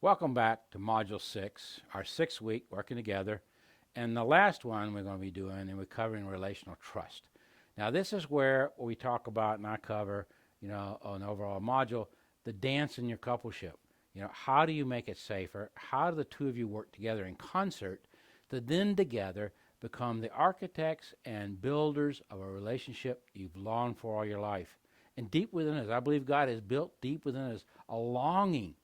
Welcome back to Module 6, our 6th week working together. And the last one we're going to be doing and we're covering relational trust. Now, this is where we talk about, and I cover, an overall module, the dance in your coupleship. How do you make it safer? How do the two of you work together in concert to then together become the architects and builders of a relationship you've longed for all your life? And deep within us, I believe God has built deep within us a longing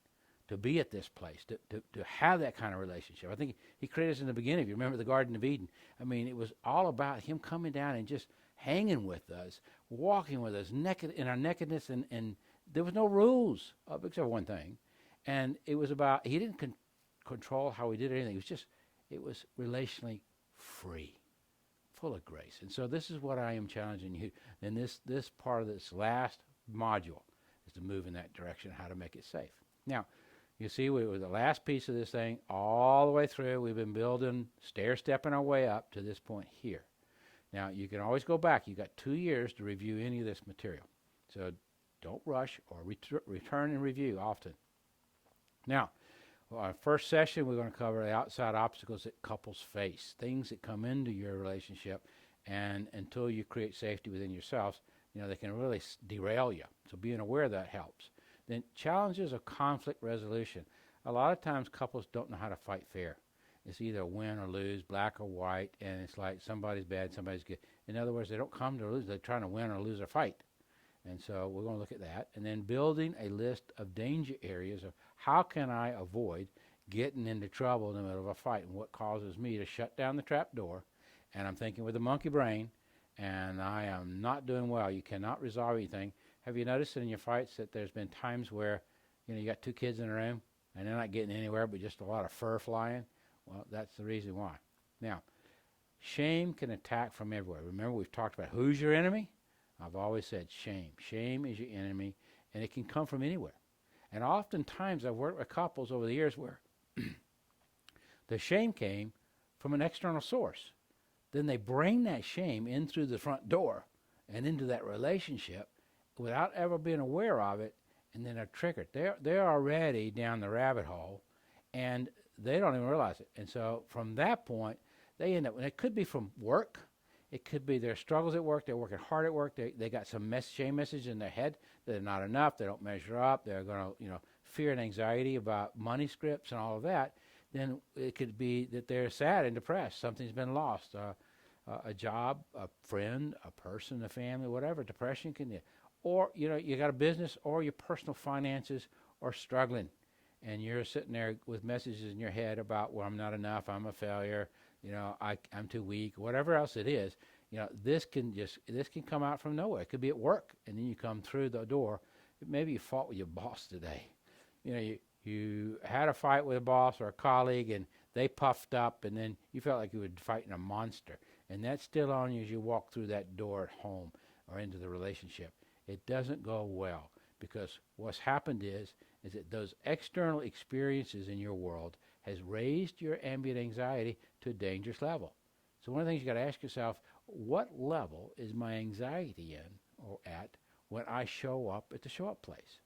to be at this place, to have that kind of relationship. I think he created us in the beginning. If you remember the Garden of Eden, it was all about him coming down and just hanging with us, walking with us, naked in our nakedness, and there was no rules except one thing. And it was about, he didn't control how we did anything. It was relationally free, full of grace. And so this is what I am challenging you in this part of this last module, is to move in that direction, how to make it safe. Now, you see, we were the last piece of this thing all the way through. We've been building, stair-stepping our way up to this point here. Now, you can always go back. You've got 2 years to review any of this material. So don't rush or return and review often. Now, our first session, we're going to cover the outside obstacles that couples face, things that come into your relationship, and until you create safety within yourselves, they can really derail you. So being aware of that helps. Then challenges of conflict resolution. A lot of times couples don't know how to fight fair. It's either win or lose, black or white, and it's like somebody's bad, somebody's good. In other words, they don't come to lose. They're trying to win or lose a fight. And so we're going to look at that. And then building a list of danger areas of how can I avoid getting into trouble in the middle of a fight and what causes me to shut down the trap door. And I'm thinking with a monkey brain, and I am not doing well. You cannot resolve anything. Have you noticed in your fights that there's been times where, you got 2 kids in a room and they're not getting anywhere but just a lot of fur flying? Well, that's the reason why. Now, shame can attack from everywhere. Remember, we've talked about who's your enemy? I've always said shame. Shame is your enemy, and it can come from anywhere. And oftentimes I've worked with couples over the years where the shame came from an external source. Then they bring that shame in through the front door and into that relationship without ever being aware of it, and then they're triggered. They're already down the rabbit hole, and they don't even realize it. And so from that point, they end up, and it could be from work. It could be their struggles at work. They're working hard at work. They got some shame message in their head that they're not enough. They don't measure up. They're going to, fear and anxiety about money scripts and all of that. Then it could be that they're sad and depressed. Something's been lost. A job, a friend, a person, a family, whatever. Depression can be. Or, you got a business or your personal finances are struggling. And you're sitting there with messages in your head about, well, I'm not enough, I'm a failure, I'm too weak, whatever else it is. This can come out from nowhere. It could be at work, and then you come through the door. Maybe you fought with your boss today. You had a fight with a boss or a colleague, and they puffed up, and then you felt like you were fighting a monster. And that's still on you as you walk through that door at home or into the relationship. It doesn't go well, because what's happened is that those external experiences in your world has raised your ambient anxiety to a dangerous level. So one of the things you got to ask yourself, what level is my anxiety in or at when I show up at the show-up place?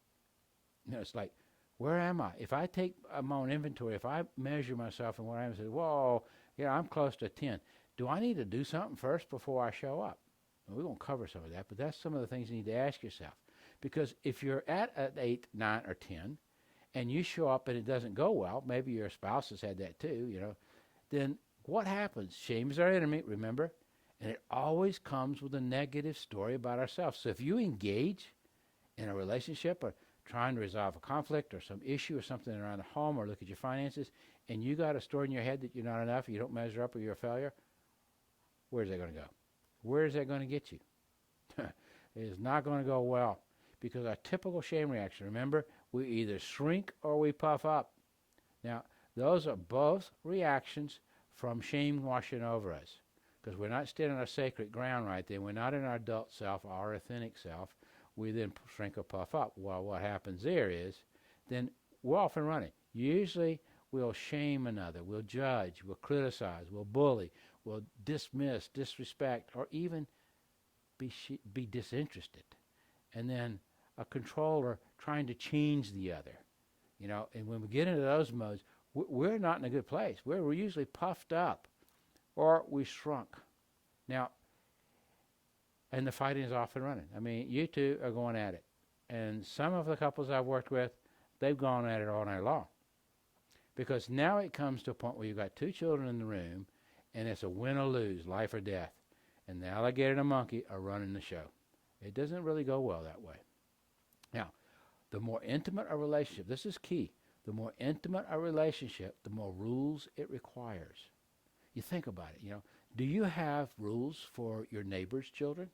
It's like, where am I? If I take my own inventory, if I measure myself and what I am and say, whoa, I'm close to 10. Do I need to do something first before I show up? Well, we won't cover some of that, but that's some of the things you need to ask yourself. Because if you're at an 8, 9, or 10, and you show up and it doesn't go well, maybe your spouse has had that too, then what happens? Shame is our enemy, remember? And it always comes with a negative story about ourselves. So if you engage in a relationship or trying to resolve a conflict or some issue or something around the home or look at your finances, and you got a story in your head that you're not enough, you don't measure up, or you're a failure, where's that going to go? Where is that going to get you? It is not going to go well, because our typical shame reaction, remember, we either shrink or we puff up. Now, those are both reactions from shame washing over us, because we're not standing on our sacred ground right then. We're not in our adult self, our authentic self. We then shrink or puff up. Well, what happens there is, then we're off and running. Usually, we'll shame another, we'll judge, we'll criticize, we'll bully, we'll dismiss, disrespect, or even be disinterested. And then a controller trying to change the other. And when we get into those modes, we're not in a good place. We're usually puffed up or we shrunk. Now, and the fighting is off and running. I mean, you two are going at it. And some of the couples I've worked with, they've gone at it all night long. Because now it comes to a point where you've got two children in the room, and it's a win or lose, life or death. And the alligator and the monkey are running the show. It doesn't really go well that way. Now, the more intimate a relationship, this is key, the more intimate a relationship, the more rules it requires. You think about it, Do you have rules for your neighbor's children?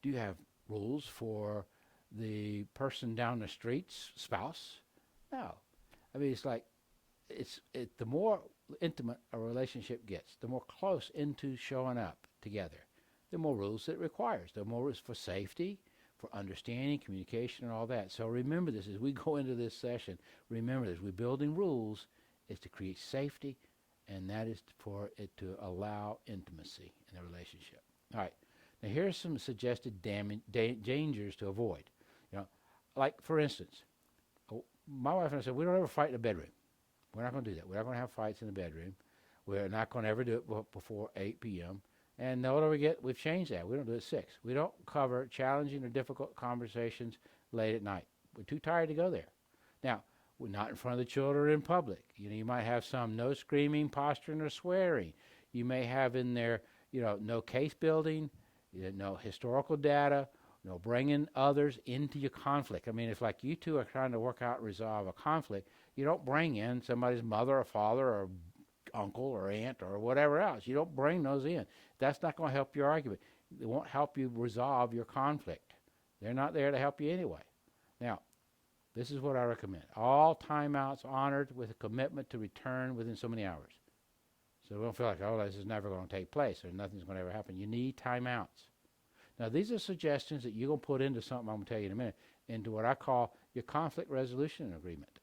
Do you have rules for the person down the street's spouse? No. I mean, it's like, the more intimate a relationship gets, the more close into showing up together, the more rules it requires. The more rules for safety, for understanding, communication, and all that. So remember this as we go into this session. Remember this. We're building rules is to create safety, and that is for it to allow intimacy in the relationship. All right. Now here's some suggested dangers to avoid. Like for instance, my wife and I said we don't ever fight in the bedroom. We're not going to do that. We're not going to have fights in the bedroom. We're not going to ever do it before 8 p.m. And the older we get, we've changed that. We don't do it at 6. We don't cover challenging or difficult conversations late at night. We're too tired to go there. Now, we're not in front of the children in public. You might have some no screaming, posturing, or swearing. You may have in there, no case building, no historical data, no bringing others into your conflict. I mean, if like you two are trying to work out and resolve a conflict, you don't bring in somebody's mother or father or uncle or aunt or whatever else. You don't bring those in. That's not going to help your argument. It won't help you resolve your conflict. They're not there to help you anyway. Now, this is what I recommend. All timeouts honored with a commitment to return within so many hours. So we don't feel like, this is never going to take place or nothing's going to ever happen. You need timeouts. Now, these are suggestions that you're going to put into something I'm going to tell you in a minute, into what I call your conflict resolution agreement.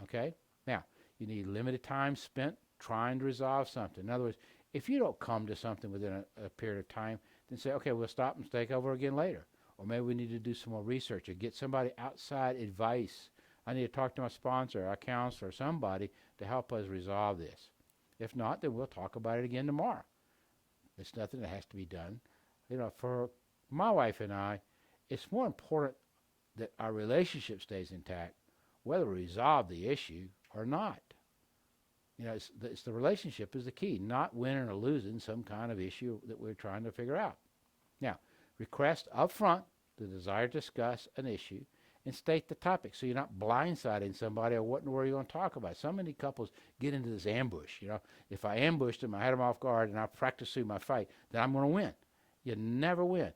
Okay? Now, you need limited time spent trying to resolve something. In other words, if you don't come to something within a period of time, then say, okay, we'll stop and take over again later. Or maybe we need to do some more research or get somebody outside advice. I need to talk to my sponsor, our counselor, somebody to help us resolve this. If not, then we'll talk about it again tomorrow. It's nothing that has to be done. For my wife and I, it's more important that our relationship stays intact, whether we resolve the issue or not. It's the relationship is the key, not winning or losing some kind of issue that we're trying to figure out. Now, request up front the desire to discuss an issue and state the topic so you're not blindsiding somebody or what in the world you're going to talk about. So many couples get into this ambush. If I ambushed them, I had them off guard, and I practiced through my fight, then I'm going to win. You never win.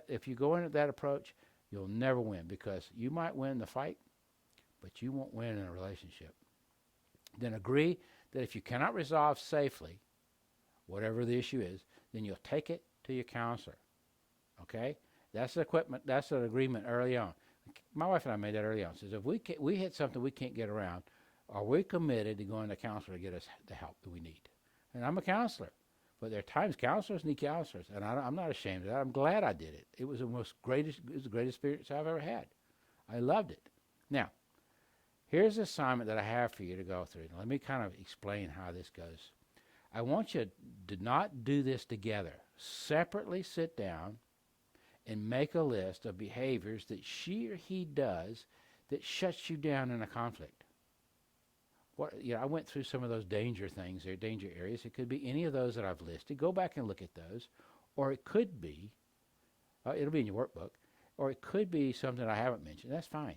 If you go in at that approach, you'll never win because you might win the fight, but you won't win in a relationship. Then agree that if you cannot resolve safely, whatever the issue is, then you'll take it to your counselor. Okay? That's an agreement early on. My wife and I made that early on. Says if we hit something we can't get around, are we committed to going to a counselor to get us the help that we need? And I'm a counselor. But there are times counselors need counselors, and I'm not ashamed of that. I'm glad I did it. It was the greatest experience I've ever had. I loved it. Now, here's the assignment that I have for you to go through. Now, let me kind of explain how this goes. I want you to not do this together. Separately sit down and make a list of behaviors that she or he does that shuts you down in a conflict. I went through some of those danger things, or danger areas. It could be any of those that I've listed. Go back and look at those. Or it could be, it'll be in your workbook, or it could be something I haven't mentioned. That's fine.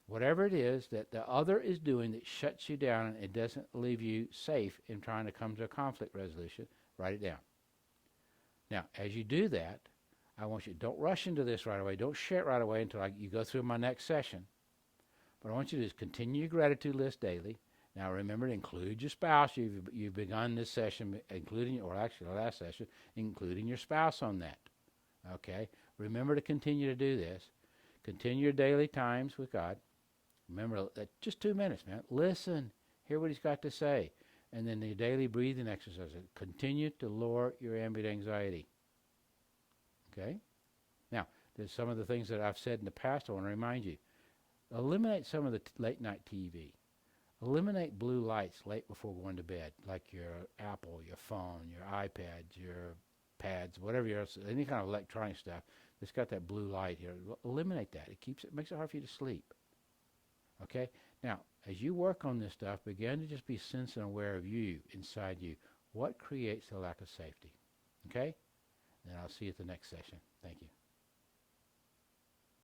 Whatever it is that the other is doing that shuts you down and it doesn't leave you safe in trying to come to a conflict resolution, write it down. Now, as you do that, I want you, don't rush into this right away. Don't share it right away until you go through my next session. But I want you to just continue your gratitude list daily. Now, remember to include your spouse. You've begun this session, or actually the last session, including your spouse on that. Okay? Remember to continue to do this. Continue your daily times with God. Remember, that just 2 minutes, man. Listen. Hear what he's got to say. And then the daily breathing exercises. Continue to lower your ambient anxiety. Okay? Now, there's some of the things that I've said in the past I want to remind you. Eliminate some of the late night TV. Eliminate blue lights late before going to bed, like your Apple, your phone, your iPads, your pads, whatever else, any kind of electronic stuff that's got that blue light here. Eliminate that. It makes it hard for you to sleep. Okay? Now, as you work on this stuff, begin to just be sensitive and aware of you, inside you. What creates the lack of safety? Okay? Then I'll see you at the next session. Thank you.